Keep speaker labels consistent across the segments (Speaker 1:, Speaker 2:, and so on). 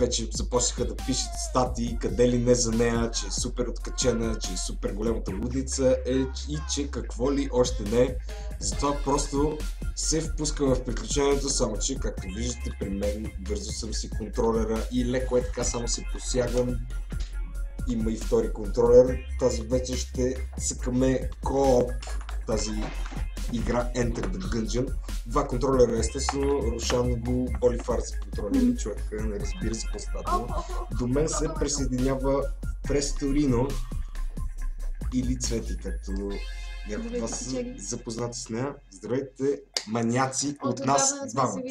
Speaker 1: вече започнаха да пишат статии къде ли не за нея, че е супер откачена, че е супер голямата лудница и че какво ли още не. Затова просто се впускам в приключението, само че както виждате при мен бързо съм си контролера и леко е така само се посягам. Има и втори контролер. Тази вече ще цъкаме кооп тази игра Enter the Gungeon. Два контролера, естествено, Рошан го боли фар за контролери, човек не разбира за какво. До мен се присъединява Престорино или Цвети, както някои от вас са запознати с нея. Здравейте, маняци от нас двамата.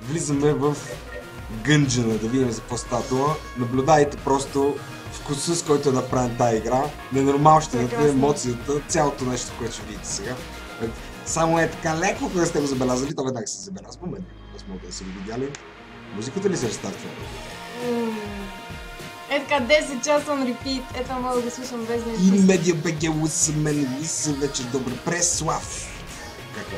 Speaker 1: Влизаме в Гънджена, да видим за какво става дума. Наблюдайте просто вкуса, с който е направен тази игра, ненормалщината, емоцията, цялото нещо, което ще видите сега. Само е така леко, когато сте го забелязали, то веднага се забелязва. Момент, аз мога да са го видяли. Музиката ли се рестартва?
Speaker 2: Е така 10 часа на репит, ето мога да го слушам без да
Speaker 1: И медиа БГ Лъсъмен са вече добре. Преслав! Как е?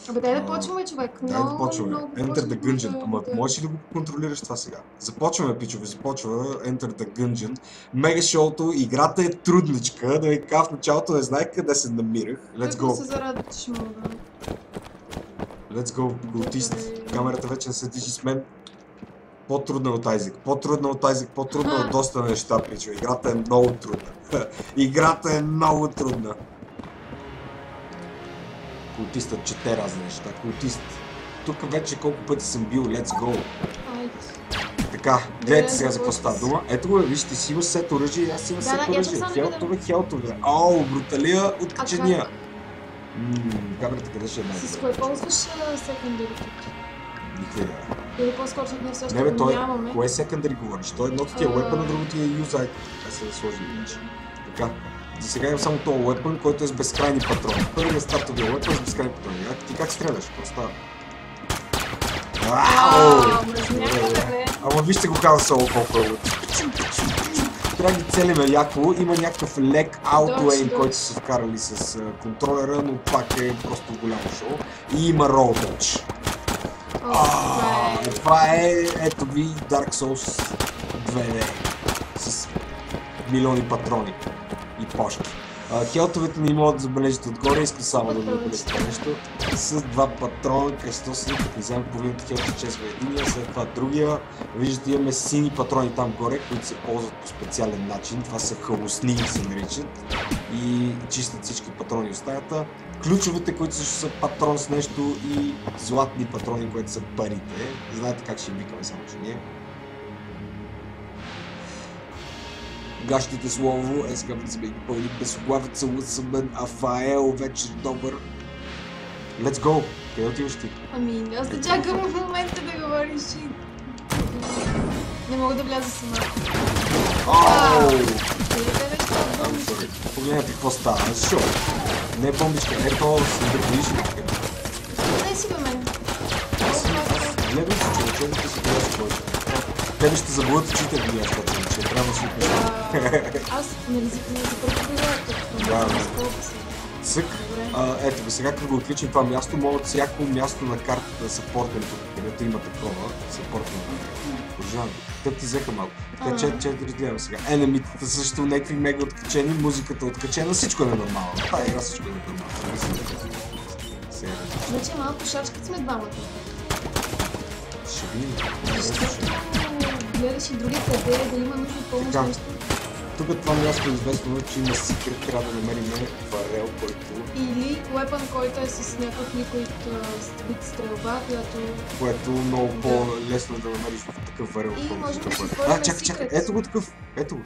Speaker 2: Абе дай да почваме, човек.
Speaker 1: Дай да почваме. Enter the Gungeon. Ама можеш ли да го контролираш това сега? Започваме, пичове, започва Enter the Gungeon. Мега шоуто, играта е трудничка, да ви кажа в началото не знаех къде се намирах. Let's go!
Speaker 2: се зарадва, че ще мога.
Speaker 1: Let's go, култист. Камерата вече не се движи с мен. По-трудна от Айзек, по-трудна от Айзек, по-трудна от доста неща, пичове. Играта е много трудна. Играта е много трудна. Култистът чете разни неща. Култист. Тук вече колко пъти съм бил. Let's go. Така, гледайте сега за какво става дума. Ето го, вижте, си има сет оръжие и аз имам сет оръжие. Хелтове. Ау, бруталия, откачения. Камерата къде ще е най-добре?
Speaker 2: С кое ползваш секундари тук?
Speaker 1: Никаква идея.
Speaker 2: Или по-скоро не все още
Speaker 1: го
Speaker 2: нямаме.
Speaker 1: Не бе, кое е секундари говориш? То едното ти е weapon, а другото ти е use item. Така се сложи иначе. Така. За сега имам само този weapon, който е с безкрайни патрони. Първият стартовия weapon с безкрайни патрони. Ти как стреляш? Какво става? Ама вижте го каза соло колко е. Трябва да ги целиме яко. Има някакъв лек ауто-ейм, който са вкарали с контролера, но пак е просто голямо шоу. И има roll dodge. Това е, ето ви, Dark Souls 2D. С милиони патрони и пошки. Хелтовете не могат да забележите отгоре, искам само да забележите нещо. С два патрона, кръстосни, като вземем половината хелта чезва единия, след това другия. Виждате, имаме сини патрони там горе, които се ползват по специален начин. Това са халусни, се наричат. И чистят всички патрони в стаята. Ключовете, които също са патрон с нещо и златни патрони, които са парите. Знаете как ще им викаме само, че ние. Гащите слово, ескават се бе ги пълни безоглавица, Лъсъмен, Афаел, вече добър. Let's go! Къде отиваш ти?
Speaker 2: Ами, аз да чакам в момента да говориш и... Не мога да вляза сама.
Speaker 1: Погледнете какво става, шо? Не е бомбичка, ето си да видиш ли така?
Speaker 2: Не си бе мен.
Speaker 1: Гледай си, човече, да си гледаш повече. Тебе ще забудат очите, да гледаш това, че трябва да си пиша.
Speaker 2: Аз не за първо
Speaker 1: да. Цък. Ето го, сега като го отключим това място, мога от всяко място на картата да съпортим тук, където има такова, съпортим. Пожалуйста, тъп ти взеха малко. Така 4 гледам сега. Енемитата също някакви мега откачени, музиката откачена, всичко е ненормално. Тая игра всичко е ненормално.
Speaker 2: Значи малко шачкът сме двамата.
Speaker 1: Ще видим.
Speaker 2: Гледаш и други къде, да има нужда помощ нещо.
Speaker 1: Тук това място е известно, че има секрет, трябва да намерим варел, който...
Speaker 2: Или weapon, който е с някакъв ликвид вид стрелба, която...
Speaker 1: Което много по-лесно е да намериш в такъв варел.
Speaker 2: И може да си отворим
Speaker 1: чакай, ето го такъв, ето го.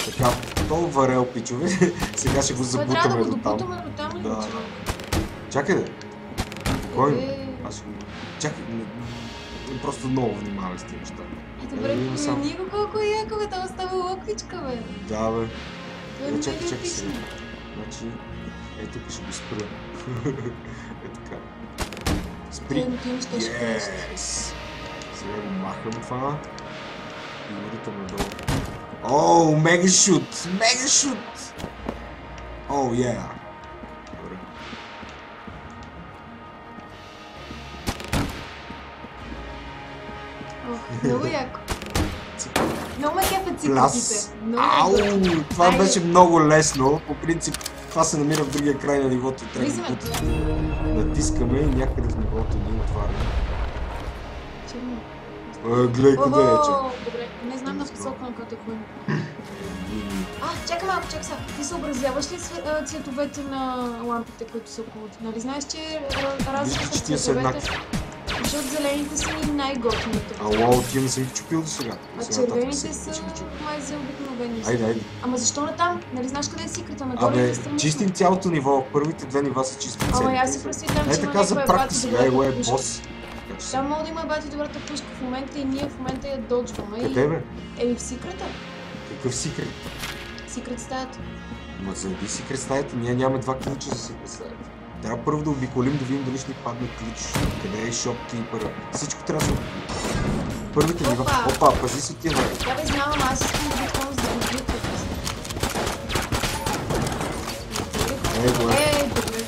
Speaker 1: Така, този варел, пичове, сега ще го забутаме до там. Да. Чакай да. Кой? Аз ще го... Чакай, просто много внимавай с тези неща.
Speaker 2: Добре, помени го колко е яко, бе, това става локвичка, бе.
Speaker 1: Да, бе. Чакай сега. Значи, тук ще го спра. Така. Спри. Yes! Сега го махам това. И уритам надолу. Оу, мега шут! Мега шут! Оу, yeah! Добре.
Speaker 2: Много яко. Много ме кефят
Speaker 1: Клас!
Speaker 2: цикатите.
Speaker 1: Ау! Това беше много лесно. По принцип, това се намира в другия край на нивото.
Speaker 2: Влизаме
Speaker 1: Трябва
Speaker 2: това.
Speaker 1: да натискаме и някъде в нивото ни отваряме.
Speaker 2: Черно.
Speaker 1: Гледай къде е, че.
Speaker 2: Добре, не знам на посока на който е ходим. Чакай малко, чакай сега. Ти съобразяваш ли цветовете на лампите, които са около? Нали знаеш, че разлика
Speaker 1: Вижте, че
Speaker 2: с
Speaker 1: тия са
Speaker 2: цветовете?
Speaker 1: еднакви.
Speaker 2: Защото зелените са ни най-готините.
Speaker 1: Ало, тия не съм ги чупил до сега.
Speaker 2: А
Speaker 1: Сега татък
Speaker 2: червените
Speaker 1: ще
Speaker 2: са
Speaker 1: ги чупи.
Speaker 2: май за обикновени.
Speaker 1: Айде, айде.
Speaker 2: Ама защо на там? Нали знаеш къде е секрета? Нагоре
Speaker 1: Абе,
Speaker 2: и страни.
Speaker 1: чистим цялото ниво. Първите две нива са чисти.
Speaker 2: Ама аз си представям, че има
Speaker 1: така за
Speaker 2: някаква
Speaker 1: практика.
Speaker 2: добрата
Speaker 1: Его е
Speaker 2: пушка.
Speaker 1: бос. Така че
Speaker 2: Там мога да има бати добрата пушка в момента и ние в момента я доджваме.
Speaker 1: къде бе?
Speaker 2: Еми в секрета.
Speaker 1: Какъв секрет?
Speaker 2: Секрет стаята.
Speaker 1: Ма заради секрет стаята, ние нямаме два ключа за секрет стаята. Трябва първо да обиколим, да видим дали ще ни падне ключ. Къде е шопкипъра. Всичко трябва да се обиколи. Първите нива. Опа, пази се от тия враги.
Speaker 2: Да бе, знам, ама аз искам да бутвам за да го видя.
Speaker 1: Его е.
Speaker 2: Добре.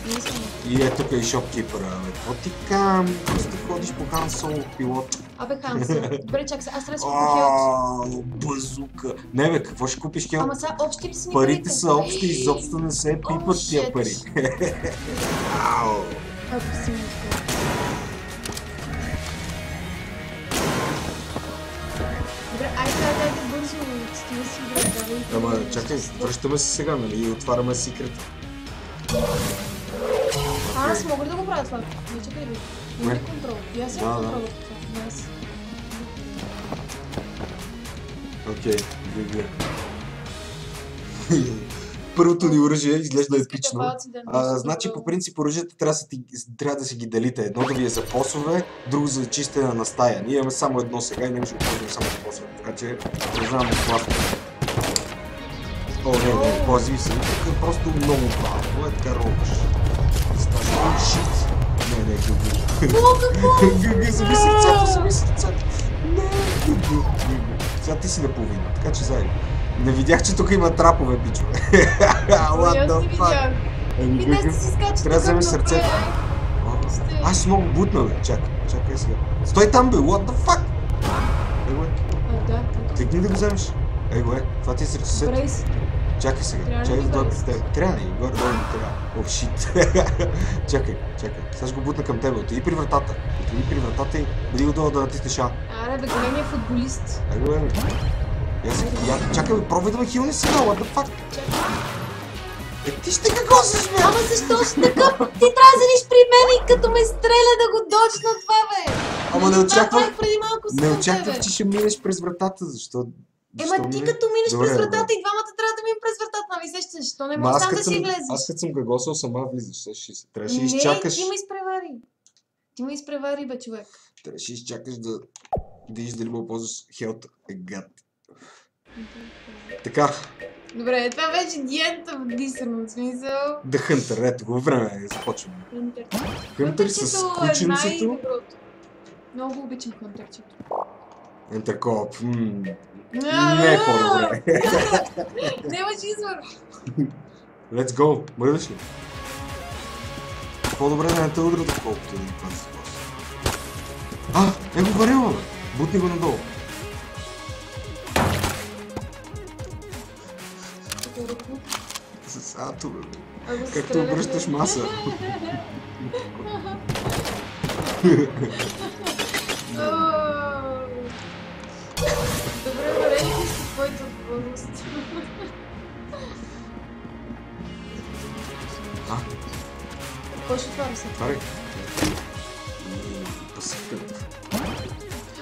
Speaker 2: Мисля.
Speaker 1: И е тук и шопкипъра. Какво ти кам? Просто ходиш по Хан Соло пилот.
Speaker 2: Абе, Ханса. Добре, чакай се. Аз трябва да си купя хелт.
Speaker 1: Базука. Не бе, какво ще купиш хелт?
Speaker 2: Ама сега общи ли са ни
Speaker 1: Парите са общи, изобщо не се пипат тия пари. Ау.
Speaker 2: Ако си ми добре, айде бързо. Стига си добре.
Speaker 1: Ама чакай, връщаме се сега, нали? И отваряме секрет.
Speaker 2: Аз мога ли да го правя това? Не чакай да видя. Има ли контрол? И аз имам контрол върху това. Аз.
Speaker 1: Окей, вие. Първото ни оръжие изглежда епично. Значи по принцип оръжията трябва да си ги делите. Едно да ви е за босове, друго за чистене на стая. Ние имаме само едно сега и не може да ползваме само за босове. Така че продължаваме да класно. О, не, пази се. Тук е просто много бавно. Е така робиш. Шит. Не, гъгъ. Гъгъ, заби сърцето, заби сърцето. Не, гъгъ. Сега ти си наполовина, така че заедно. Не видях, че тук има трапове, пичове. What the fuck?
Speaker 2: И днес си скача.
Speaker 1: Трябва да вземеш сърцето. Аз ще мога бутна, бе. Чакай сега. Стой там, бе. What the fuck? Его е. Кликни да го вземеш. Его е. Това ти е сърцето. Чакай сега. Чакай да дойде с теб. Трябва да и горе долу не трябва. О, шит. Чакай. Сега ще го бутна към тебе. Отиди при вратата. И бъди готова да натиснеш А.
Speaker 2: Аре, бе, големия футболист.
Speaker 1: Его е. Чакай, пробвай да ме хилни сега, what the fuck? Ти ще какво се смея?
Speaker 2: Ама защо ще така? Ти трябва да седиш при мен и като ме стреля да го дочна това, бе!
Speaker 1: Ама не очаквах,
Speaker 2: преди малко
Speaker 1: че ще минеш през вратата, защо?
Speaker 2: Ема ти като минеш през вратата и двамата трябва да минем през вратата, нали сещаш, защо не можеш сам да си влезеш?
Speaker 1: Аз като съм гагосал, сама влизаш, трябваше да изчакаш.
Speaker 2: Не, ти ме изпревари, бе, човек.
Speaker 1: Трябваше да изчакаш да видиш дали му ползваш хелта, гад. Така.
Speaker 2: Добре, това вече диета в дисърно смисъл.
Speaker 1: The Hunter, ето го, време е, започваме. Хънтър с кученцето.
Speaker 2: Много обичам хънтърчето.
Speaker 1: Ентеркоп, не е по-добре.
Speaker 2: Нямаш извор.
Speaker 1: Let's go, мърдаш ли? По-добре да не те удрят, отколкото един път си бос. Го варила, бе! Бутни го надолу. С ато, бе. Както обръщаш маса.
Speaker 2: Добре, варели ли си твоята отговорност? Кой ще отваря се?
Speaker 1: Отваряй. Пасивката.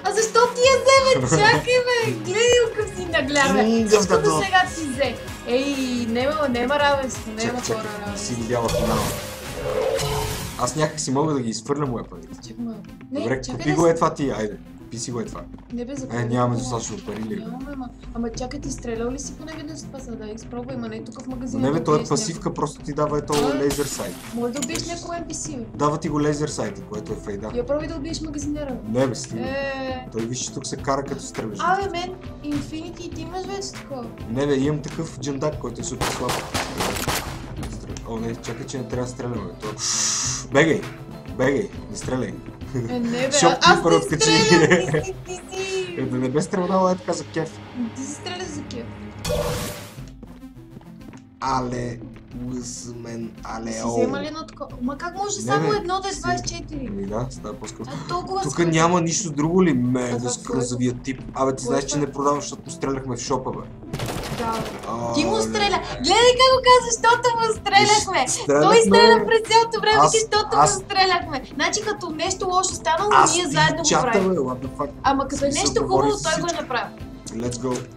Speaker 2: А защо ти я вземе? Чакай, бе! Гледай какъв си нагляда. Всичко до сега си взе. Ей, нема равенство, нема хора равенство.
Speaker 1: Си видяла финала. Аз някак си мога да ги изхвърля моя пари. Добре, купи го е това ти, айде. Купи си го е това.
Speaker 2: Не бе, за какво?
Speaker 1: Нямаме достатъчно пари ли?
Speaker 2: Нямаме, ама чакай, ти стрелял ли си поне веднъж с паса? Да, изпробвай, ма не тук в магазина.
Speaker 1: Не бе, той е пасивка, просто ти дава ето лейзер сайт.
Speaker 2: Може да убиеш някой NPC, бе.
Speaker 1: Дава ти го лейзер сайт, което е фейда.
Speaker 2: Я пробвай да убиеш магазинера.
Speaker 1: Не бе, стига. Той виж, че тук се кара като стреляш.
Speaker 2: Абе, мен, Infinity, ти имаш вече такова.
Speaker 1: Не бе, имам такъв джендак, който е супер слаб. О, не, чакай, че не трябва да стреляме. Бегай! Не стреляй.
Speaker 2: Не бе,
Speaker 1: Шопкипър
Speaker 2: аз
Speaker 1: откачи.
Speaker 2: не стрелям, ти си.
Speaker 1: Да не бе стрелнала е така за кеф.
Speaker 2: Ти си стреляш за кеф.
Speaker 1: Але, мен, але,
Speaker 2: Си взема ли едно такова? Ма как може
Speaker 1: Не,
Speaker 2: само
Speaker 1: бе,
Speaker 2: едно да е
Speaker 1: си.
Speaker 2: 24?
Speaker 1: Ами да, става по-скъпо.
Speaker 2: Толкова
Speaker 1: Тук
Speaker 2: скъпо.
Speaker 1: няма нищо друго ли? Мега
Speaker 2: това
Speaker 1: скръзавия тип. Абе, ти
Speaker 2: Кое
Speaker 1: знаеш, че
Speaker 2: това?
Speaker 1: не продаваш, защото стреляхме в шопа, бе.
Speaker 2: Да, бе.
Speaker 1: А,
Speaker 2: Ти му
Speaker 1: ле.
Speaker 2: стреля! Гледай как го каза, защото му стреляхме!
Speaker 1: Стреляхме.
Speaker 2: Той стреля през цялото време,
Speaker 1: Аз-
Speaker 2: ти, защото му
Speaker 1: аз-
Speaker 2: стреляхме! Значи като нещо лошо станало,
Speaker 1: Аз
Speaker 2: ние
Speaker 1: ти
Speaker 2: заедно го
Speaker 1: чата,
Speaker 2: правим.
Speaker 1: бе, what the fuck.
Speaker 2: Ама като е
Speaker 1: Смисъл,
Speaker 2: нещо
Speaker 1: говори
Speaker 2: хубаво,
Speaker 1: за
Speaker 2: той го е
Speaker 1: всичко.
Speaker 2: направил.
Speaker 1: Let's go.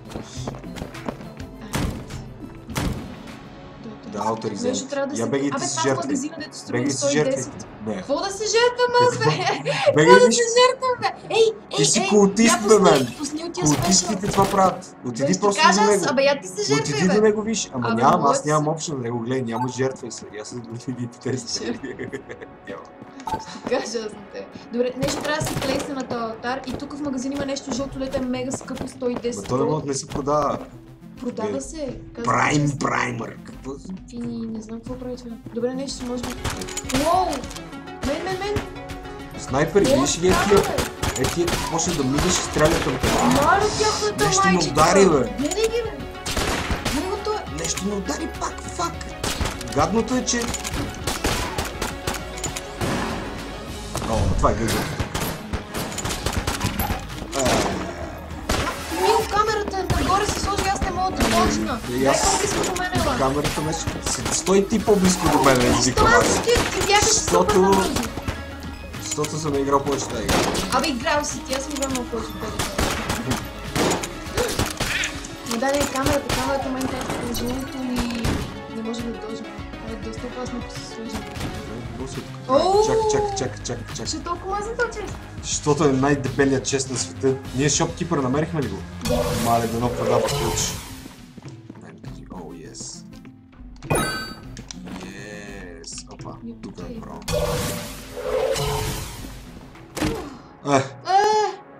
Speaker 1: Да, авторизирам.
Speaker 2: Нещо трябва да
Speaker 1: Я
Speaker 2: се...
Speaker 1: бегайте
Speaker 2: Абе,
Speaker 1: с
Speaker 2: това
Speaker 1: жертви.
Speaker 2: магазина, дето струва
Speaker 1: Бегай с жертви.
Speaker 2: 110.
Speaker 1: Не.
Speaker 2: Какво да се жертвам аз, бе? Какво
Speaker 1: Бегай
Speaker 2: да
Speaker 1: виж.
Speaker 2: се жертвам, бе? Ей,
Speaker 1: Ти си
Speaker 2: ей,
Speaker 1: култист,
Speaker 2: я
Speaker 1: бе,
Speaker 2: пусни,
Speaker 1: мен.
Speaker 2: пусни от тия спешъл.
Speaker 1: Култистите това правят. Отиди
Speaker 2: Ще
Speaker 1: просто
Speaker 2: кажа
Speaker 1: до
Speaker 2: аз,
Speaker 1: него.
Speaker 2: абе, я ти се
Speaker 1: Отиди
Speaker 2: жертви,
Speaker 1: до
Speaker 2: бе.
Speaker 1: него, виж. Ама
Speaker 2: Абе,
Speaker 1: нямам, аз
Speaker 2: молец.
Speaker 1: нямам опшен да него гледай, няма жертва и се. Аз съм отиди и тест. Няма.
Speaker 2: Кажа аз на те. Добре, нещо трябва да се клейсне на този алтар и тук в магазин има нещо жълто, дето е мега скъпо, 110.
Speaker 1: Ма то не мога да не се продава.
Speaker 2: Продава се. казва
Speaker 1: Прайм,
Speaker 2: честно.
Speaker 1: праймър. Какво?
Speaker 2: И не знам какво прави това. Добре, нещо може би. Уоу! Мен!
Speaker 1: Снайпери, видиш ли е тия почна да мигаш и стрелят към теб.
Speaker 2: Маля тяхната
Speaker 1: Нещо ме
Speaker 2: майчета!
Speaker 1: удари, бе.
Speaker 2: Гледай ги, бе! Гледай го той!
Speaker 1: Нещо ме удари пак, фак. Гадното е, че... О, това е гъгъл.
Speaker 2: Мил, камерата е нагоре се сложи, аз не мога да почна.
Speaker 1: И
Speaker 2: Дай
Speaker 1: аз-
Speaker 2: по-близко до мен, ела.
Speaker 1: Камерата беше... Стой ти по-близко до мен, извикам
Speaker 2: Това
Speaker 1: аз.
Speaker 2: ти бягаш
Speaker 1: Защото-
Speaker 2: супер набързо.
Speaker 1: Защото съм играл повече тази игра.
Speaker 2: Абе, играл си ти, аз съм играл много повече от тебе. Но да, не, камерата мен казва положението и не може да дължим. Това е доста опасно, ако се сложим. Оу!
Speaker 1: Чакай.
Speaker 2: Ще толкова маза този чест.
Speaker 1: Защото е най-дебелият чест на света. Ние шопкипър намерихме ли го?
Speaker 2: Да.
Speaker 1: Мале, дано продава ключ. О, yes. Yes. Опа, тук е право.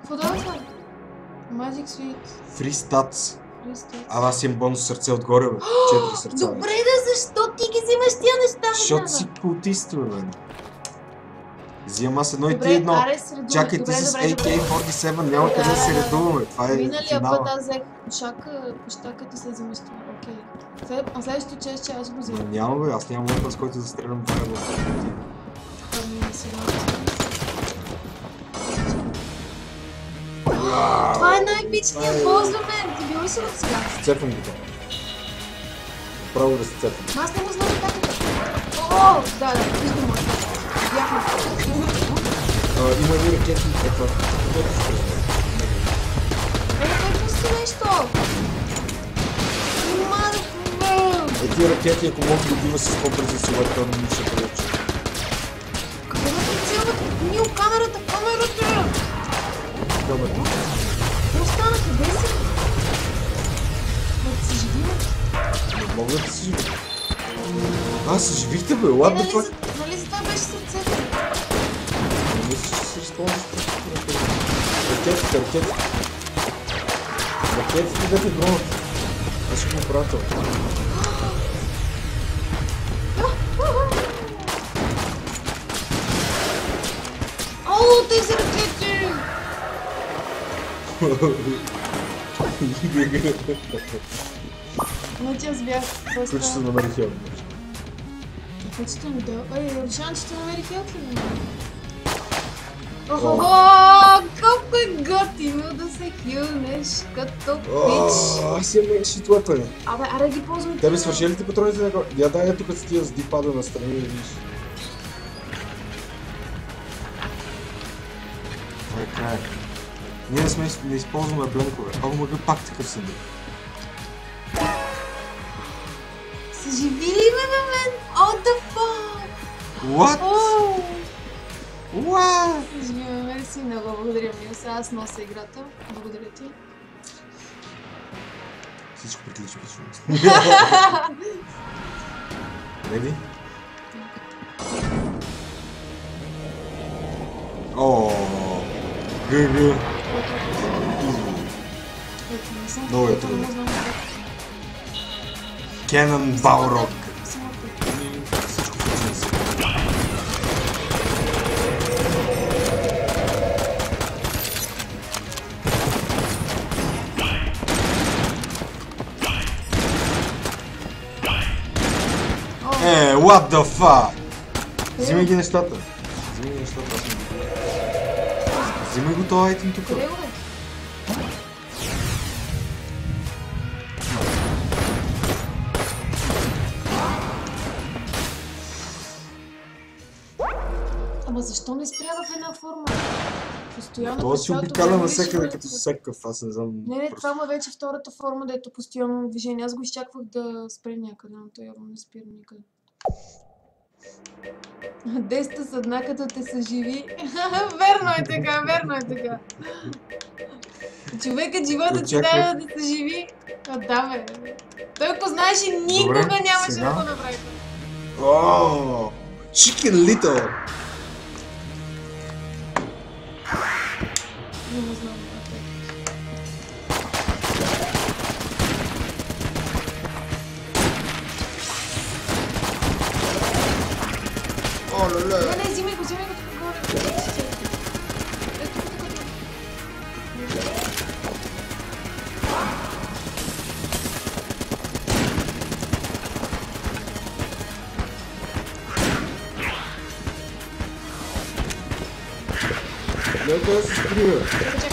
Speaker 2: Какво да това? Magic Sweet.
Speaker 1: Free stats.
Speaker 2: Христос.
Speaker 1: Аз имам бонус сърце отгоре, бе. 4 сърца.
Speaker 2: Добре да, защо ти ги взимаш тия неща, бе,
Speaker 1: Защото
Speaker 2: Дана?
Speaker 1: си култист, бе, мен. Взимам аз едно и ти
Speaker 2: Добре,
Speaker 1: едно.
Speaker 2: аре се редуваме.
Speaker 1: Чакай, ти
Speaker 2: Добре,
Speaker 1: с
Speaker 2: добре, добре.
Speaker 1: AK-47 няма къде да се
Speaker 2: Да.
Speaker 1: редуваме. Това е
Speaker 2: Миналия
Speaker 1: финала.
Speaker 2: път аз взех пушака ти се взимаш това. Окей. А следващото чест, че аз го
Speaker 1: Ма
Speaker 2: взимам.
Speaker 1: няма, бе, аз нямам опът, с който да стрелям това е.
Speaker 2: Ами, сега. Това е най-епичният бос за мен. Ти бил ли си от сега?
Speaker 1: Сцепвам го това. Право да се цепвам.
Speaker 2: Аз не го знам как е. О, да, виждам му. Бяхме.
Speaker 1: Има и ракети. Ето.
Speaker 2: Как пусти нещо? Малко.
Speaker 1: Тия ракети, ако мога да бива с по-бързи силата, не ще получи.
Speaker 2: Какво да прицелват? Мил, камерата!
Speaker 1: Добре.
Speaker 2: Какво стана? Къде си? Да се живи?
Speaker 1: Не мога да се живи. Се живихте, бе, ладно това.
Speaker 2: Нали за това беше сърцето?
Speaker 1: Не мисля, че се използваш просто. Ракетите. Ракетите дете дронът. Аз ще го пратя.
Speaker 2: О, тези ракети! Значи аз бях
Speaker 1: Ключ се намери хел.
Speaker 2: Почти ми да. Решавам, че ще намери хелт ли? Охо, колко е готино да се хилнеш като пич.
Speaker 1: Аз имам шитлата.
Speaker 2: Абе, аре ги ползвам.
Speaker 1: Тебе свърши ли ти патроните на горе? Я дай тук с тия с дипада настрани да видиш. Това е край. Ние не използваме бленкове. Мога пак такъв съдър.
Speaker 2: Съживи ли ме, бе, мен? What the fuck?
Speaker 1: What? What?
Speaker 2: Съживи ме, мерси много. Благодаря, Милса. Аз нося играта. Благодаря ти.
Speaker 1: Всичко приключва. Реди? ГГ. Много е трудно. Кенън Балрог. Всичко включва се. What the fuck? Взимай ги нещата. Взимай ги нещата, аз не ги. Взимай го този айтем тук.
Speaker 2: Къде го бе? Ама защо не спря в една форма? Постоянно.
Speaker 1: Това си обикаля навсекъде като всекъв, аз не знам.
Speaker 2: Не, това ма вече втората форма, дето постоянно движение. Аз го изчаквах да спре някъде, но той явно не спира никъде. Деста са дна, като те са живи. Верно е така, верно е така. Човекът живота ти дава да са живи. А, да, бе. Той ако знаеше, никога нямаше да го направи.
Speaker 1: Ооо, Chicken Little!
Speaker 2: Не знам.
Speaker 1: О, леле!
Speaker 2: Не, взимай го тук горе. Ето тук.
Speaker 1: Нека да се скрива.
Speaker 2: Чакай,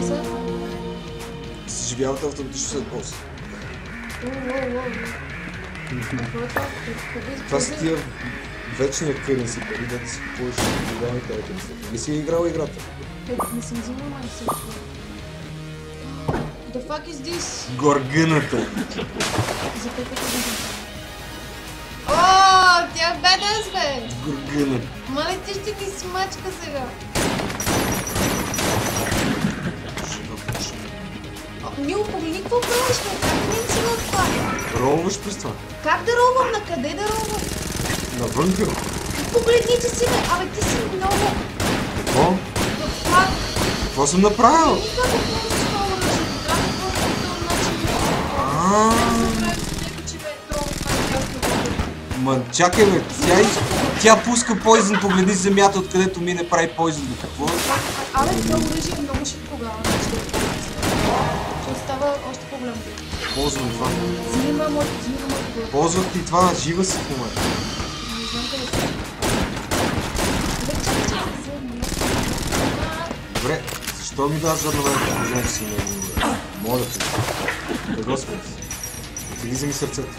Speaker 2: само
Speaker 1: Съживявате автоматично след бос. Това са тия вечния къренси, пари да си купуваш индивидуалните айтеми. Не си играла играта?
Speaker 2: Не съм взимала май се. The fuck is this?
Speaker 1: Горгъната.
Speaker 2: За какво да видим? О, тя е бедъс, бе!
Speaker 1: Горгъна.
Speaker 2: Мале, ти ще ти смачка сега. Мило, погледни какво правиш, бе? Как да не си в това?
Speaker 1: Ролваш през това?
Speaker 2: Как да ролвам? На къде да ролвам?
Speaker 1: Навънка.
Speaker 2: Погледни, че си, бе! Абе, ти си много...
Speaker 1: Какво?
Speaker 2: The fuck?
Speaker 1: Какво съм направил?
Speaker 2: Никак не можеш това оръжие. Трябва да бъде по този начин.
Speaker 1: Ма чакай, бе, тя пуска Poison, погледни земята, откъдето мине прави Poison. Какво?
Speaker 2: Абе, това оръжие е много шит тогава. Ще става още по-голям.
Speaker 1: Ползвам това.
Speaker 2: Взима моето глава.
Speaker 1: Ползват ти това, жива си в момента.
Speaker 2: Не знам къде са.
Speaker 1: Добре, защо ми даш задна време, ако знаеш си него? Моля те. Да Господи. Отлиза ми сърцето.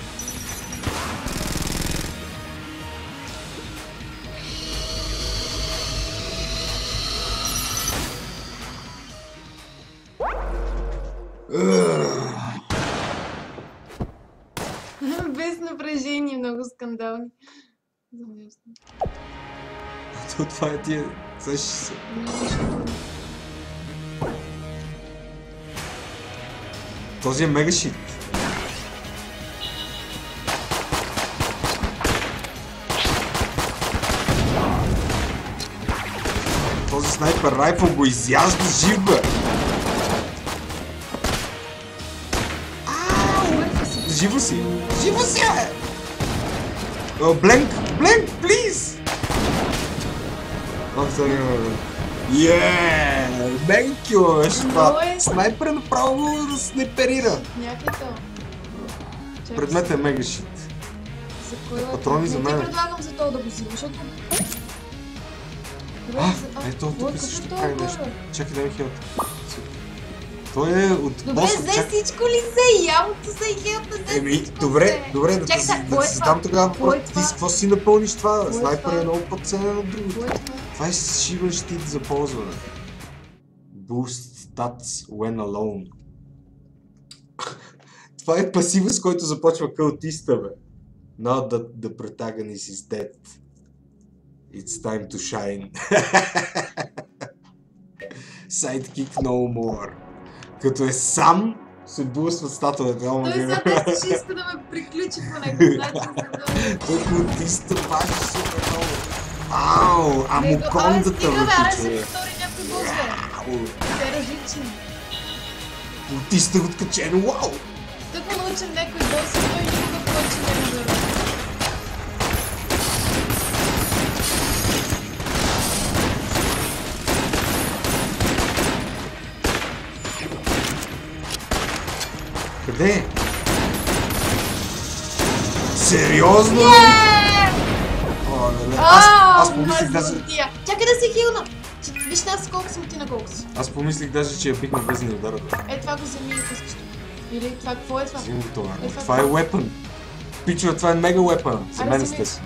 Speaker 2: Без напрежение, много скандални.
Speaker 1: Това е тия... Сещи се. Този е мега шит. Този снайпер райфъл го изяжда жив, бе! Живо си! Живо си, бе! Бленк! Бленк, плиз! Ох, това няма, бе. Бенкю, беше това! Снайпер направо да снайперира!
Speaker 2: Някакъв.
Speaker 1: Предмет е мега шит. Патрони за мен.
Speaker 2: Не ти предлагам за това да го взимаш, защото...
Speaker 1: Ето, тук също прави нещо. Чакай да ми хилата. Той е от
Speaker 2: добре,
Speaker 1: боса.
Speaker 2: взе всичко ли взе? Ямото за хилата взе всичко
Speaker 1: добре, да ти задам тогава въпрос. Ти с какво си напълниш това? Снайпер е много по-ценен от другото. Това е шивен щит за ползване. Boost stats when alone. Това е пасива, с който започва култиста, бе. Now that the protagonist is dead. It's time to shine. Sidekick no more. Като е сам, се бустват статовете.
Speaker 2: Той сега ще иска да ме приключи по някакъв начин.
Speaker 1: Той култиста баши супер много. Ау, амукондата, бе,
Speaker 2: аре, се повтори някой бос, бе. Те е различни.
Speaker 1: Култиста откачено, вау!
Speaker 2: Тък му научим някой бос, и той никога повече не разбира.
Speaker 1: Къде? Сериозно? Аз помислих даже...
Speaker 2: Чакай да се хилна! Виж аз колко съм, ти на колко си.
Speaker 1: Аз помислих даже, че я бих на влезен и удара.
Speaker 2: Това го вземи и пускаш. Или това, какво е това?
Speaker 1: Взимам това. Това е weapon. Пичове, това е мега weapon. За мен сте си.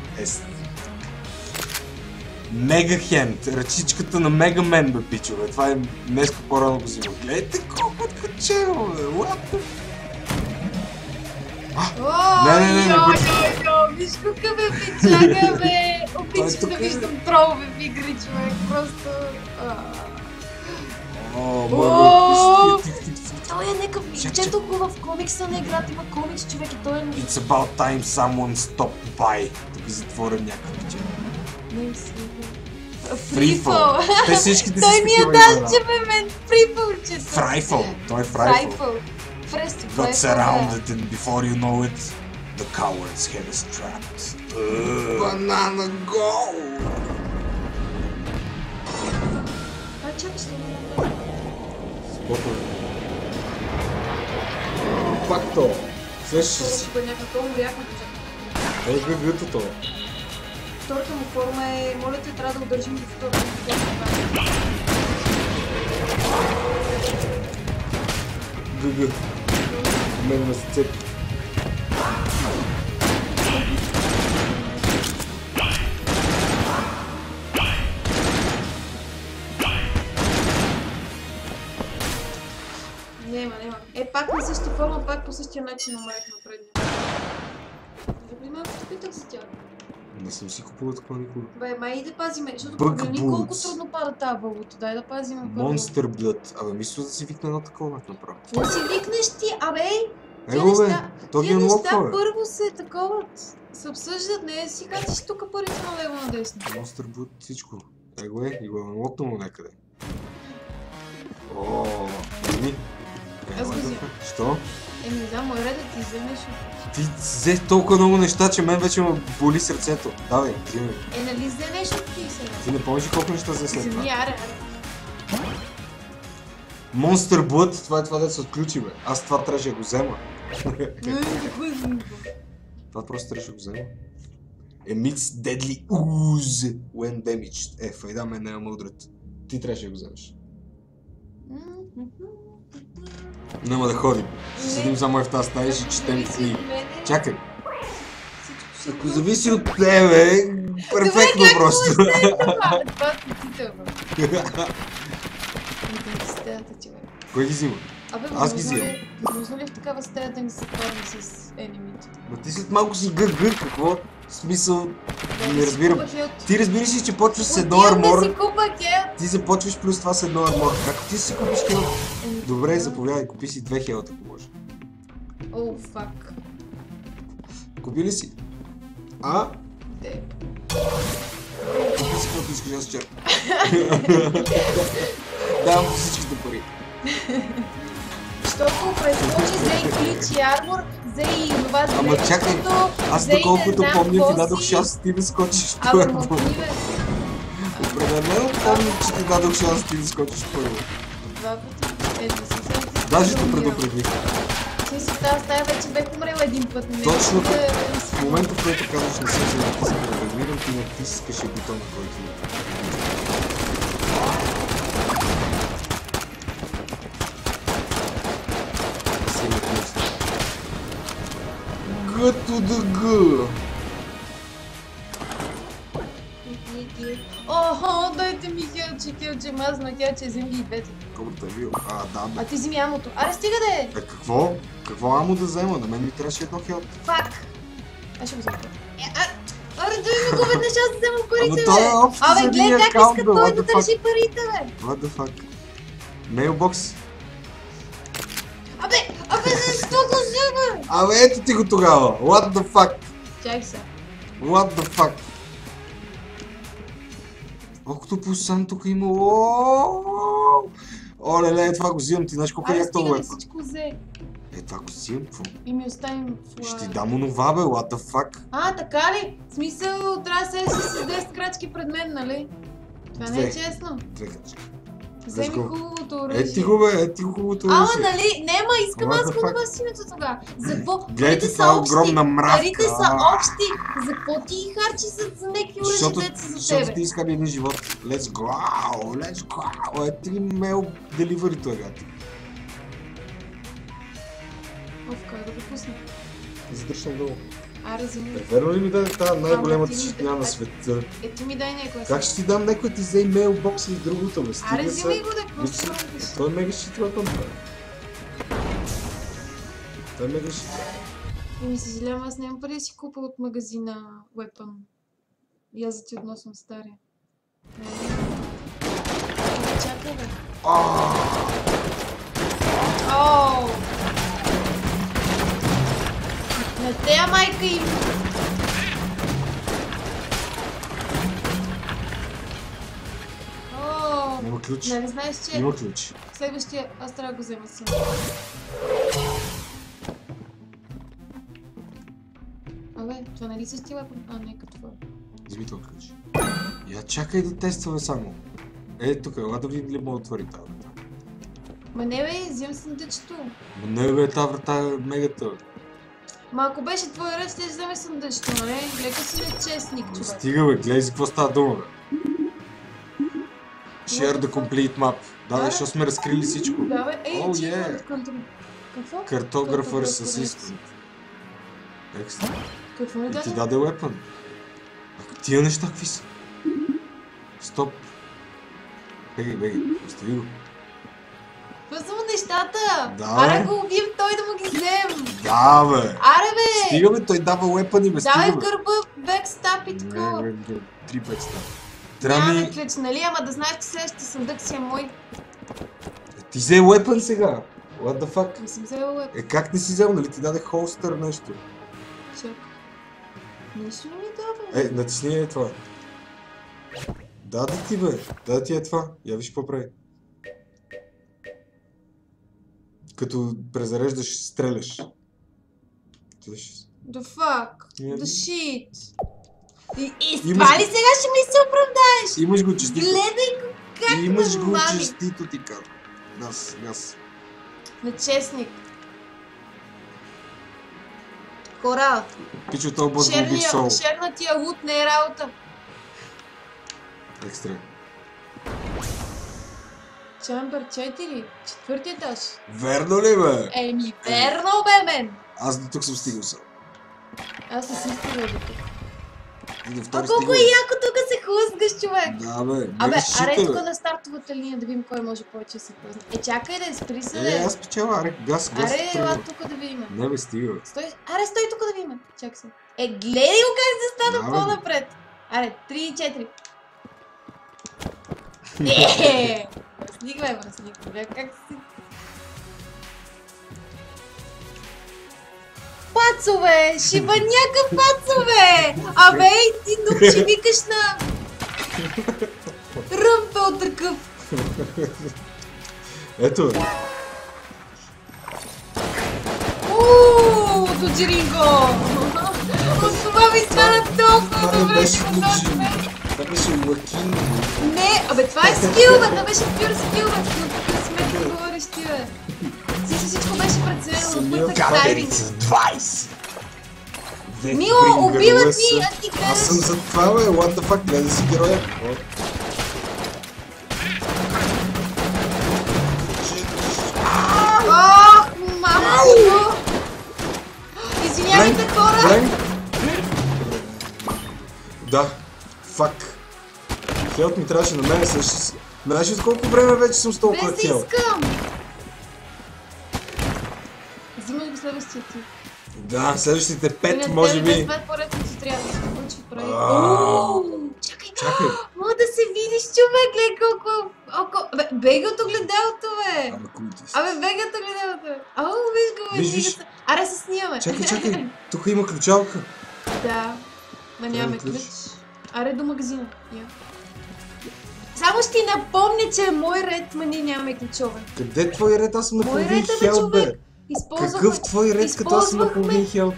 Speaker 1: Мега хенд. Ръчичката на Мега Мен, бе, пичове. Това е днеска по-рано го взимам. Гледайте колко откачено, бе. What the... Не бързи.
Speaker 2: Виж какъв е пичага, бе! Обичам да виждам тролове в игри, човек. Просто... Той е някакъв... Чето го в комикса на играта, има комикс, човек, и той е...
Speaker 1: It's about time someone stopped by. Да ги затворя някакъв пича.
Speaker 2: Не си...
Speaker 1: Фрифъл! Те всичките си
Speaker 2: той ми е даче, бе, мен! Фрифълчето!
Speaker 1: Фрайфъл! Той е фрайфъл. Got surrounded and before you know it, the cowards have us trapped. Banana go!
Speaker 2: Чакай, ще не
Speaker 1: Спокойно. Пак то! Слушай си.
Speaker 2: Това е някакво умряхме, чакай.
Speaker 1: Ей, гъгъто то.
Speaker 2: Втората му форма е, моля те, трябва да удържим до втората му форма.
Speaker 1: Гъгът. Мен ме се цепи.
Speaker 2: Нема. Пак на същата форма, пак по същия начин умрехме предния. Добре, малко те питах за тях.
Speaker 1: Не съм си купувал такова никога.
Speaker 2: Бе, май и да пазиме, защото погледни колко трудно пада тази валута. Дай да пазиме първо.
Speaker 1: Monster Blood. Абе, мисля да си викна едно такова направо.
Speaker 2: Да си викнеш ти, абе!
Speaker 1: Его бе, то ги анлоква, бе.
Speaker 2: Първо се такова, се обсъждат, не си качиш тук парите на лево надесно.
Speaker 1: Monster Blood всичко. Его е, и го анлокнало някъде. Ооо, вземи.
Speaker 2: Аз го взимам.
Speaker 1: Що?
Speaker 2: Не знам, мой ред да ти вземеш.
Speaker 1: Ти взех толкова много неща, че мен вече ме боли сърцето. Давай, взимай.
Speaker 2: Нали вземеш от ти сега?
Speaker 1: Ти не помниш колко неща взе след това?
Speaker 2: Вземи, аре.
Speaker 1: Monster Blood, това е това да се отключи, бе. Аз това трябваше да го взема. Това просто трябваше да го взема. Emits deadly ooze when damaged. Файда ме няма мълдрат. Ти трябваше да го вземеш. Няма да ходим. Ще седим само в тази стая и ще четем книги. Чакай. Ако зависи от тебе, перфектно просто.
Speaker 2: Това е отвратително.
Speaker 1: Кой ги взима? Аз ги взимам.
Speaker 2: Възможно ли в такава стая да ни се парим с енимите?
Speaker 1: Но ти след малко си гъг, какво? В смисъл, не разбирам. Ти разбираш ли, че почваш с едно армор. Ти започваш плюс това с едно армор. Как ти си купиш хелт? Добре, заповядай, купи си 2 хелта, ако може.
Speaker 2: Оу, фак.
Speaker 1: Купи ли си? Купи си каквото искаш, аз черпа. Давам по всичките пари.
Speaker 2: Защото прескочи, взе и клич и армор, взе и това за
Speaker 1: ама чакай, аз доколкото помня ти дадох шанс ти да скочиш първо. Определено помня, че ти дадох шанс ти да скочиш първо.
Speaker 2: Два пъти.
Speaker 1: Даже те предупредих.
Speaker 2: Ти си в тази стая вече бех умрел един път.
Speaker 1: Точно в момента, в който казваш не се натиска да регулирам, ти натискаш и бутона, който ми. Гъто да гъ!
Speaker 2: Охо, дайте ми хелче, мазна хелче, вземи ги и двете.
Speaker 1: Колкото е бил? Да, бе.
Speaker 2: А ти вземи амото. Аре, стига де!
Speaker 1: Какво? Какво амо да взема? На мен ми трябваше едно хелт.
Speaker 2: Фак! Аз ще го взема. Аре, дай ми го веднъж, аз да вземам парите, бе!
Speaker 1: Ама той е общо за един
Speaker 2: гледай как
Speaker 1: акаунт,
Speaker 2: иска
Speaker 1: бе,
Speaker 2: той
Speaker 1: what
Speaker 2: да
Speaker 1: the fuck?
Speaker 2: държи парите, бе!
Speaker 1: What the fuck? Мейлбокс?
Speaker 2: Абе, защо го взема?
Speaker 1: Абе, ето ти го тогава! What the fuck?
Speaker 2: Чай се.
Speaker 1: What the fuck? Колкото пусан тук има... Оле, това го взимам, ти знаеш колко е това
Speaker 2: стига
Speaker 1: лепа.
Speaker 2: ли всичко взе?
Speaker 1: Това го взимам, какво?
Speaker 2: И ми оставим
Speaker 1: Ще ти дам онова, бе, what the fuck?
Speaker 2: Така ли? В смисъл, трябва да се с 10 крачки пред мен, нали? Това не е честно.
Speaker 1: 2 крачки.
Speaker 2: Вземи хубавото оръжие.
Speaker 1: Ети го бе, ети хубавото оръжие.
Speaker 2: Ама нали, нема, искам аз го да синето тогава. За какво?
Speaker 1: Гледайте това огромна мравка.
Speaker 2: Парите са общи. За какво ти ги харчи за някакви оръжия, деца за тебе?
Speaker 1: Защото ти изхаби един живот. Let's go, let's go. Ети ли мейл деливари той гад.
Speaker 2: Как да го пусна?
Speaker 1: Задръжна долу.
Speaker 2: Аре, вземи.
Speaker 1: Верно ли ми даде тази най-големата щитня на света?
Speaker 2: Ти ми дай някоя.
Speaker 1: Как ще ти дам някой ти взе имейлбокс или другото, бе?
Speaker 2: Аре, вземи го да просто
Speaker 1: Той е мега щит weapon, бе. Той е мега щит.
Speaker 2: Ми се съжалявам, аз нямам пари да си купа от магазина Weapon. И аз да ти относвам стария. Чакай, бе. Ооо! На тея майка им! Ооо!
Speaker 1: Няма ключ.
Speaker 2: Нали знаеш, че
Speaker 1: Има ключ.
Speaker 2: следващия аз трябва да го взема сам. Абе, това нали същия weapon? А, не като това.
Speaker 1: Вземи този ключ. Я чакай да тестваме само. Тук, ела да видим дали мога да отвори тази врата.
Speaker 2: Ма не бе, взем съндъчето.
Speaker 1: Ма не бе, тази врата е мегата.
Speaker 2: Ма ако беше твой ред, ще вземе съндъчето, нали? Лека си нечестник, човек.
Speaker 1: Стига бе, гледай за какво става дума, бе. Share the complete map. Да, бе, защото сме разкрили всичко.
Speaker 2: Да, бе, ей,
Speaker 1: Oh,
Speaker 2: че
Speaker 1: yeah.
Speaker 2: имат контрол. Какво?
Speaker 1: Cartographer's assistant. Екстра.
Speaker 2: Какво ми
Speaker 1: И ти
Speaker 2: даде?
Speaker 1: даде weapon. А тия неща какви са? Стоп. Беги, остави го.
Speaker 2: Това са му нещата!
Speaker 1: Да,
Speaker 2: Аре
Speaker 1: бе.
Speaker 2: го убием той да му ги взем!
Speaker 1: Да, бе!
Speaker 2: Аре бе!
Speaker 1: Стига бе, той дава weapon и бе,
Speaker 2: Давай
Speaker 1: стига
Speaker 2: в
Speaker 1: бе.
Speaker 2: гърба, бекстап и такова.
Speaker 1: Не, 3 бекстап. Трябва
Speaker 2: Нямаме
Speaker 1: ми...
Speaker 2: ключ, нали? Ама да знаеш, че следващия съндък си е мой.
Speaker 1: Ти взе weapon сега. What the fuck?
Speaker 2: Не съм взела леп.
Speaker 1: Как не си взел, нали ти даде холстър нещо?
Speaker 2: Чак. Нищо не ми дава.
Speaker 1: Натисни е това. Да ти бе, да ти е това. Я виж какво прави. Като презареждаш, стреляш.
Speaker 2: The fuck?
Speaker 1: Yeah.
Speaker 2: The shit? И с
Speaker 1: Имаш
Speaker 2: това ли
Speaker 1: го.
Speaker 2: сега ще ми се оправдаеш?
Speaker 1: Имаш го честито.
Speaker 2: Гледай го как
Speaker 1: Имаш
Speaker 2: ме
Speaker 1: го
Speaker 2: мами.
Speaker 1: честито ти казвам. Газ.
Speaker 2: Нечестник. Хора,
Speaker 1: Пичо, този бот го убих соло.
Speaker 2: шернатия лут не е работа.
Speaker 1: Екстра.
Speaker 2: Чамбър 4, четвърти етаж.
Speaker 1: Верно ли бе?
Speaker 2: Еми, верно бе мен!
Speaker 1: Аз до тук съм стигал само.
Speaker 2: Аз не съм стигал до тук.
Speaker 1: И до
Speaker 2: А
Speaker 1: втори
Speaker 2: колко
Speaker 1: стигал.
Speaker 2: е яко тук се хлъзгаш, човек!
Speaker 1: Да бе,
Speaker 2: Абе,
Speaker 1: мега
Speaker 2: аре
Speaker 1: щита
Speaker 2: тук
Speaker 1: бе.
Speaker 2: на стартовата линия да видим кой може повече да се хлъзне. Чакай да спри се, да.
Speaker 1: Аз печела, аре, газ.
Speaker 2: Аре,
Speaker 1: тръгва.
Speaker 2: ела тук да видим.
Speaker 1: Не бе, стига бе.
Speaker 2: Аре, стой тук да видим. Чакай се. Гледай го как се стана
Speaker 1: Да, бе.
Speaker 2: по-напред. Аре, 3 и 4. Бръсник. Как си... Пацове! Шибаняка пацове! Абе, ти нукче викаш на... Ръмпел такъв!
Speaker 1: Ето бе.
Speaker 2: Доджеринго! От това ми стана толкова
Speaker 1: Това
Speaker 2: добре,
Speaker 1: беше
Speaker 2: че го
Speaker 1: лъчи.
Speaker 2: дойде.
Speaker 1: Това беше лъкин.
Speaker 2: Не, абе това е скил, бе, това беше пюр скил, бе, но тук сме да говориш ти, бе. Всичко беше преценено на пърфект тайминг.
Speaker 1: 20.
Speaker 2: Мило, убиват ни, а ти
Speaker 1: Аз съм
Speaker 2: гледаш.
Speaker 1: за това, бе, what the fuck, гледай си героя.
Speaker 2: Ох, мамко! Извинявайте, хора!
Speaker 1: Блен. Да, фак. Хелт ми трябваше на мен също. Знаеш от колко време вече съм с толкова
Speaker 2: Без да
Speaker 1: хел?
Speaker 2: искам! Взимаш го следващия ти.
Speaker 1: Да, следващите
Speaker 2: И
Speaker 1: 5
Speaker 2: на
Speaker 1: може
Speaker 2: тебе без
Speaker 1: би.
Speaker 2: 5 поред ти трябва да се случи прави. Чакай!
Speaker 1: Чакай.
Speaker 2: Мога да се видиш, човек, гледай колко... Абе, бегат огледалото, бе!
Speaker 1: Ама култист.
Speaker 2: Абе, бегат огледалото, бе! Ау, виж го, бе,
Speaker 1: Виж.
Speaker 2: виж се. Аре се снимаме.
Speaker 1: Чакай, тук има ключалка.
Speaker 2: Да. Ма нямаме
Speaker 1: ключ.
Speaker 2: ключ. Аре до магазина. Я. Само ще ти напомня, че е мой ред, ма ние нямаме ключове.
Speaker 1: Къде е твой ред? Аз съм на
Speaker 2: Мой
Speaker 1: половин
Speaker 2: ред е, бе,
Speaker 1: хелт, бе.
Speaker 2: човек. Използвахме...
Speaker 1: Какъв твой ред, като аз съм на половин хелт?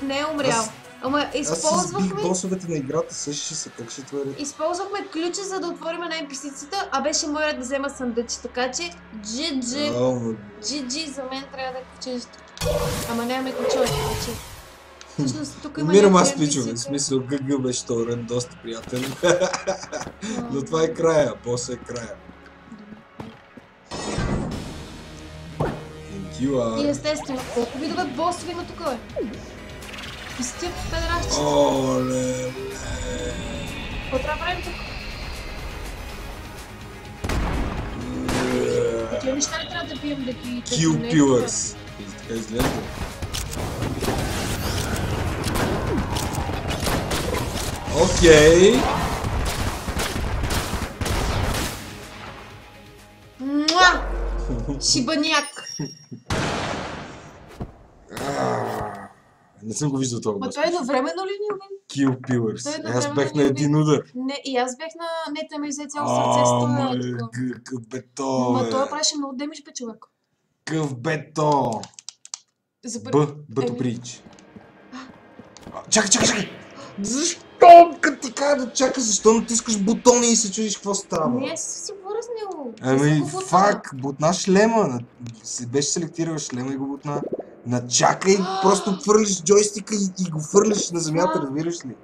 Speaker 2: Не е умрял. Ама
Speaker 1: Аз си избих
Speaker 2: използвахме...
Speaker 1: босовете на играта, същи се, как ще това е?
Speaker 2: Използвахме ключа, за да отворим една NPC-цата, а беше моят да взема съндъче, така че GG. GG за мен трябва да е ключето. Ама нямаме ключове, така че... Всъщност тук има
Speaker 1: Умирам
Speaker 2: някакви
Speaker 1: аз, пичове, в
Speaker 2: NPC-ка.
Speaker 1: смисъл ГГ беше този рън доста приятен. Но това е края, босът е края.
Speaker 2: И естествено, колко видове босове има тук, бе? Пистия педеращи.
Speaker 1: Оле,
Speaker 2: Какво трябва да правим тук? Тия неща ли трябва да бием да ги...
Speaker 1: Kill Pillars. И така изглежда. Окей.
Speaker 2: Муа! Шибаняк!
Speaker 1: Не съм го виждал това.
Speaker 2: Ма той едновременно ли ни уби?
Speaker 1: Kill Pillars.
Speaker 2: Той
Speaker 1: Аз бях на
Speaker 2: едновременно
Speaker 1: един удар.
Speaker 2: Не, и аз бях на... Не, той ми взе цяло сърце с това.
Speaker 1: Къв бето,
Speaker 2: Ма
Speaker 1: бе.
Speaker 2: той правеше много демидж, бе, човек.
Speaker 1: Къв бето. Бъто прич. Чакай. Защо? Като ти кажа да чакай, защо натискаш бутони и се чудиш какво става?
Speaker 2: Не, си говоря с него.
Speaker 1: Ами, фак, бутна шлема. Беше селектирал шлема и го бутна. Начакай, просто хвърлиш джойстика и го хвърляш на земята, разбираш ли?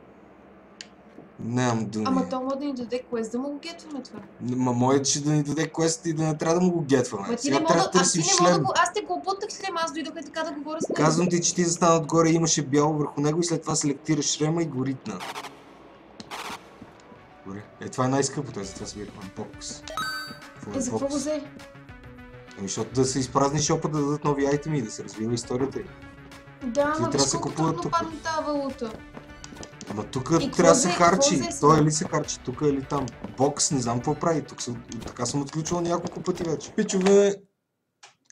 Speaker 1: Нямам думи.
Speaker 2: Ама то може да ни даде квест да му го гетваме това.
Speaker 1: Ма може ще да ни даде квест и да не трябва да му го гетваме.
Speaker 2: Ма ти
Speaker 1: Сега
Speaker 2: не
Speaker 1: трябва
Speaker 2: мога
Speaker 1: да
Speaker 2: да... Аз ти
Speaker 1: търсим
Speaker 2: не мога
Speaker 1: шлем.
Speaker 2: да го... Аз те го опутах шлема, аз дойдох и така да говоря с него.
Speaker 1: Казвам ти, че ти застана отгоре, имаше бяло върху него и след това селектираш шлема и го ритна. Добре. Това е най-скъпото, затова си бяхме бокс.
Speaker 2: За какво го взе?
Speaker 1: Ами, защото да се изпразни шопа, да дадат нови айтеми и да се развива историята им.
Speaker 2: Да, ама
Speaker 1: трябва да
Speaker 2: виж
Speaker 1: се
Speaker 2: колко
Speaker 1: купуват
Speaker 2: трудно
Speaker 1: тук.
Speaker 2: падна тази валута.
Speaker 1: Ама тук
Speaker 2: И
Speaker 1: трябва да се
Speaker 2: какво
Speaker 1: харчи.
Speaker 2: взе
Speaker 1: Той
Speaker 2: сега?
Speaker 1: е ли се харчи, тук е ли там. Бокс, не знам какво прави. Тук така съм отключвал няколко пъти вече. Пичове,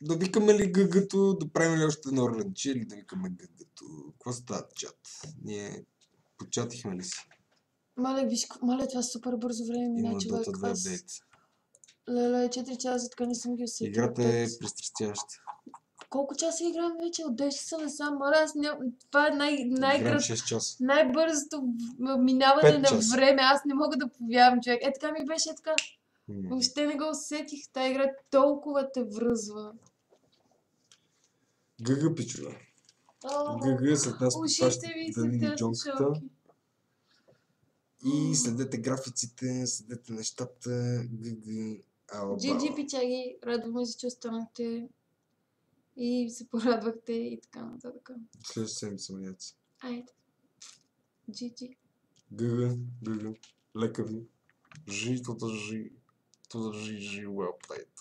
Speaker 1: да викаме ли гъгъто, да правим ли още едно ранче или да викаме гъгъто? Какво става чат? Ние початихме ли си?
Speaker 2: Мале, виж, мале, това супер бързо време мина,
Speaker 1: Има
Speaker 2: човек.
Speaker 1: Dota 2
Speaker 2: Аз...
Speaker 1: апдейт.
Speaker 2: Леле, 4 часа, така не съм ги усетила.
Speaker 1: Играта е пристрастяща.
Speaker 2: Колко часа играем вече? От 10 часа насам. Мале, аз ням... Това е
Speaker 1: Играем 6 часа.
Speaker 2: най-бързото минаване
Speaker 1: 5
Speaker 2: на
Speaker 1: часа.
Speaker 2: време. Аз не мога да повярвам, човек. Е, така ми беше така. Въобще не го усетих. Тая игра толкова те връзва.
Speaker 1: ГГ, пичове. ГГ след нас
Speaker 2: Ушите ми
Speaker 1: да ни
Speaker 2: са
Speaker 1: джонката.
Speaker 2: шоки.
Speaker 1: И следете графиците, следете нещата. ГГ.
Speaker 2: GG, пичаги, радваме се, че останахте и се порадвахте и така нататък.
Speaker 1: Следващата седмица, маяци.
Speaker 2: Айде. GG.
Speaker 1: ГГ. Лека ви. Жи, well played.